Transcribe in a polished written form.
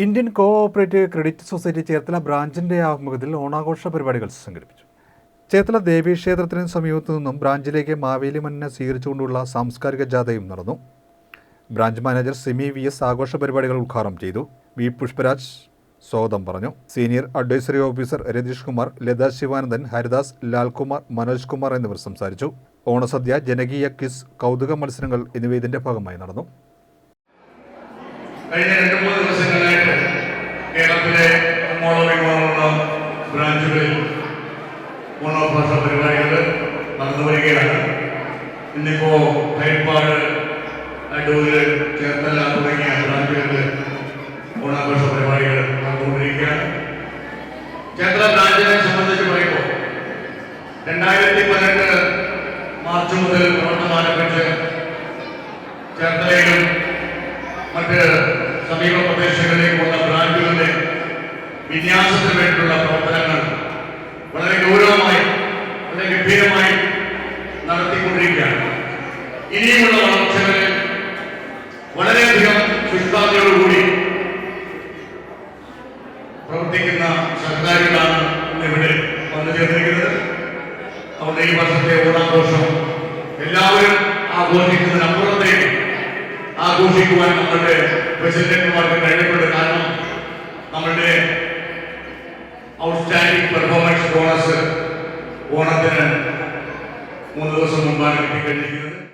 Indian cooperative credit society Cherthala ബ്രാഞ്ചിന്റെ ആഭിമുഖ്യത്തിൽ ഓണാഘോഷ പരിപാടികൾ സംഘടിപ്പിച്ചു. ചേർത്തല ദേവീക്ഷേത്രത്തിന് സമീപത്തു നിന്നും ബ്രാഞ്ചിലേക്ക് മാവേലി മന്നനെ സ്വീകരിച്ചുകൊണ്ടുള്ള സാംസ്കാരിക ജാഥയും നടന്നു. Branch manager Simi VS. ആഘോഷ പരിപാടികൾ ഉദ്ഘാടനം ചെയ്തു. വി. പുഷ്പരാജ് സ്വാഗതം പറഞ്ഞു. Senior advisory officer Ratheesh Kumar, Latha Sivanandan, Haridas, Lalkumar, Manoj Kumar എന്നിവർ സംസാരിച്ചു. ഓണസദ്യ, ജനകീയ ക്വിസ്, കൗതുക മത്സരങ്ങൾ എന്നിവ ഇതിന്റെ ഭാഗമായി നടന്നു. കഴിഞ്ഞ 2-3 ദിവസങ്ങളായിട്ട് കേരളത്തിലെ ബ്രാഞ്ചുകളിൽ ഓണാഘോഷ പരിപാടികൾ നടന്നു വരികയാണ്. ഇന്നിപ്പോ ഹൈപ്പാട്, അടൂര്, ചേർത്തല തുടങ്ങിയ ബ്രാഞ്ചുകളിൽ ഓണാഘോഷ പരിപാടികൾ നടന്നുകൊണ്ടിരിക്കുകയാണ്. ചേർത്തല ബ്രാഞ്ചിനെ സംബന്ധിച്ച് പറയുമ്പോൾ 2018 മാർച്ച് മുതൽ പ്രവർത്തനം ആരംഭിച്ച് ചേർത്തലയിലും മറ്റ് സമീപ പ്രദേശങ്ങളിലേക്കുള്ള ബ്രാഞ്ചുകളുടെ വിന്യാസത്തിന് വേണ്ടിയുള്ള പ്രവർത്തനങ്ങൾ വളരെ ഗൗരവമായി, വളരെ ഗംഭീരമായി നടത്തിക്കൊണ്ടിരിക്കുകയാണ്. ഇനിയുമുള്ള വളർച്ചകളിൽ വളരെയധികം ശുഷ്കാന്തിയോടുകൂടി പ്രവർത്തിക്കുന്ന സർക്കാരുകളാണ് ഇന്നിവിടെ വന്നു ചേർന്നിരിക്കുന്നത്. അതുകൊണ്ട് ഈ വർഷത്തെ ഓണാഘോഷം എല്ലാവരും ആഘോഷിക്കുന്നതിനപ്പുറത്തേക്ക് ആഘോഷിക്കുവാൻ നമ്മളുടെ പ്രസിഡന്റുമാർക്ക് കഴിഞ്ഞിട്ടുണ്ട്. കാരണം നമ്മളുടെ ഔട്ട്സ്റ്റാൻഡിംഗ് പെർഫോമൻസ് ബോണസ് ഓണത്തിന് 3 ദിവസം മുമ്പാണ് കിട്ടിക്കഴിഞ്ഞിരിക്കുന്നത്.